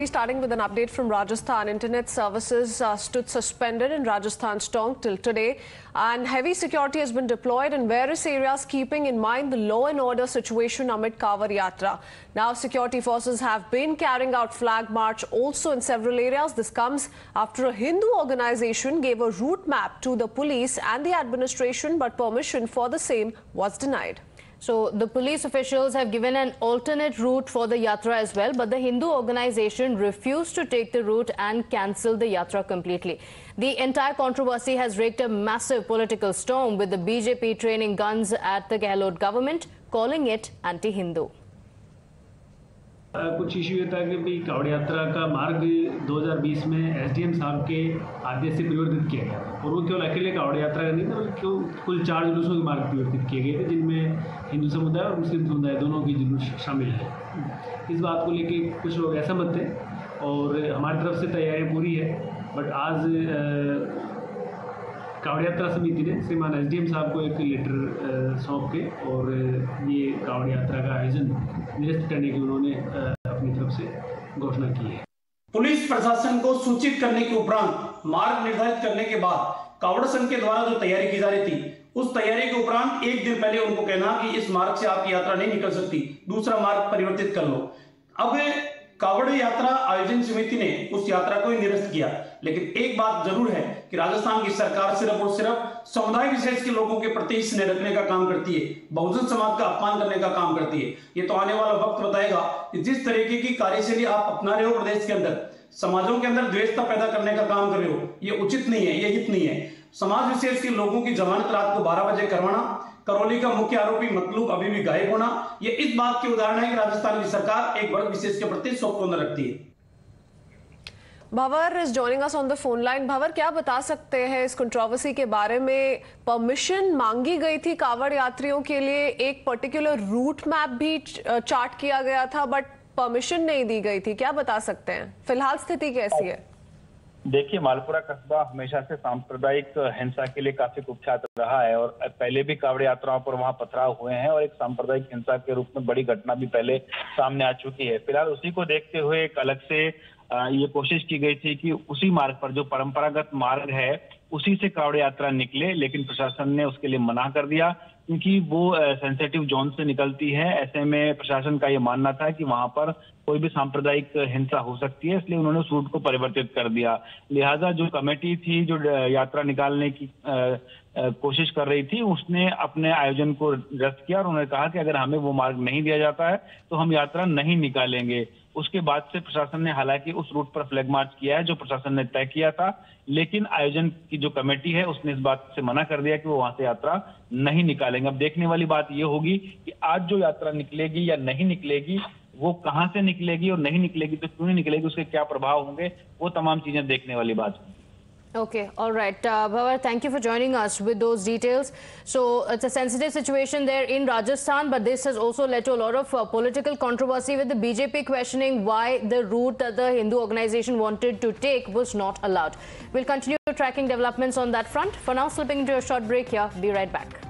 Starting with an update from Rajasthan, internet services stood suspended in Rajasthan's Tonk till today, and heavy security has been deployed in various areas, keeping in mind the law and order situation amid Kawad Yatra. Now, security forces have been carrying out flag march also in several areas. This comes after a Hindu organization gave a route map to the police and the administration, but permission for the same was denied. So the police officials have given an alternate route for the yatra as well, but the Hindu organization refused to take the route and cancelled the yatra completely. The entire controversy has raked a massive political storm, with the BJP training guns at the Gehlot government, calling it anti-Hindu. कुछ issue ये था कि भी कावड़ यात्रा का मार्ग 2020 में एसडीएम साहब के आदेश से परिवर्तित किया गया और वो केवल अकेले कावड़ यात्रा का नहीं था बल्कि कुल 4 जुलूसों के मार्ग परिवर्तित किए गए थे, जिनमें हिंदू समुदाय और मुस्लिम समुदाय दोनों की जुलूस शामिल है। इस बात को लेके कुछ लोग असहमत थे और हमारी तरफ से तैयारियाँ पूरी है, बट आज कावड़ यात्रा समिति ने श्रीमान एसडीएम साहब को एक लेटर सौंप के और ये कावड़ यात्रा का आयोजन निरस्त करने की उन्होंने अपनी तरफ से घोषणा की है। पुलिस प्रशासन को सूचित करने के उपरांत मार्ग निर्धारित करने के बाद कावड़ संघ के द्वारा जो तैयारी की जा रही थी, उस तैयारी के उपरांत एक दिन पहले उनको कहना कि इस मार्ग से आपकी यात्रा नहीं निकल सकती, दूसरा मार्ग परिवर्तित कर लो। अब कावड़ यात्रा आयोजन समिति ने उस यात्रा को निरस्त किया, लेकिन एक बात जरूर है कि राजस्थान की सरकार सिर्फ और सिर्फ समुदाय विशेष के लोगों के प्रति स्नेह रखने का काम करती है, बहुजन समाज का अपमान करने का काम करती है। ये तो आने वाला वक्त बताएगा कि जिस तरीके की कार्यशैली आप अपना रहे हो प्रदेश के अंदर, समाजों के अंदर द्वेषता पैदा करने का काम कर रहे हो, ये उचित नहीं है, ये हित नहीं है। समाज विशेष के लोगों की जमानत रात को 12 बजे करवाना, करौली का मुख्य आरोपी मतलूब अभी भी गायब होना, ये इस बात की उदाहरण है कि राजस्थान की सरकार एक वर्ग विशेष के प्रति शौक न रखती है। भंवर is joining us on the phone line. भंवर, क्या बता सकते हैं इस कंट्रोवर्सी के बारे में? परमिशन मांगी गई थी कावड़ यात्रियों के लिए, एक पर्टिकुलर रूट मैप भी चार्ट किया गया था, बट परमिशन नहीं दी गई थी। क्या बता सकते हैं फिलहाल स्थिति कैसी है? देखिए, मालपुरा कस्बा हमेशा से सांप्रदायिक हिंसा के लिए काफी कुख्यात रहा है और पहले भी कावड़ यात्राओं पर वहां पथराव हुए हैं और एक सांप्रदायिक हिंसा के रूप में बड़ी घटना भी पहले सामने आ चुकी है। फिलहाल उसी को देखते हुए एक अलग से ये कोशिश की गई थी कि उसी मार्ग पर, जो परंपरागत मार्ग है, उसी से कावड़ यात्रा निकले, लेकिन प्रशासन ने उसके लिए मना कर दिया क्योंकि वो सेंसिटिव जोन से निकलती है। ऐसे में प्रशासन का ये मानना था कि वहां पर कोई भी सांप्रदायिक हिंसा हो सकती है, इसलिए उन्होंने उस रूट को परिवर्तित कर दिया। लिहाजा जो कमेटी थी जो यात्रा निकालने की कोशिश कर रही थी, उसने अपने आयोजन को रद्द किया और उन्होंने कहा कि अगर हमें वो मार्ग नहीं दिया जाता है तो हम यात्रा नहीं निकालेंगे। उसके बाद से प्रशासन ने हालांकि उस रूट पर फ्लैग मार्च किया है जो प्रशासन ने तय किया था, लेकिन आयोजन की जो कमेटी है उसने इस बात से मना कर दिया कि वो वहां से यात्रा नहीं निकालेंगे। अब देखने वाली बात ये होगी कि आज जो यात्रा निकलेगी या नहीं निकलेगी, वो कहां से निकलेगी और नहीं निकलेगी तो क्यों नहीं निकलेगी, उसके क्या प्रभाव होंगे, वो तमाम चीजें देखने वाली बात है। Okay, all right. Bhavar, thank you for joining us with those details. So it's a sensitive situation there in Rajasthan, but this has also led to a lot of political controversy, with the BJP questioning why the route that the Hindu organization wanted to take was not allowed. We'll continue tracking developments on that front. For now, slipping into a short break here. Be right back.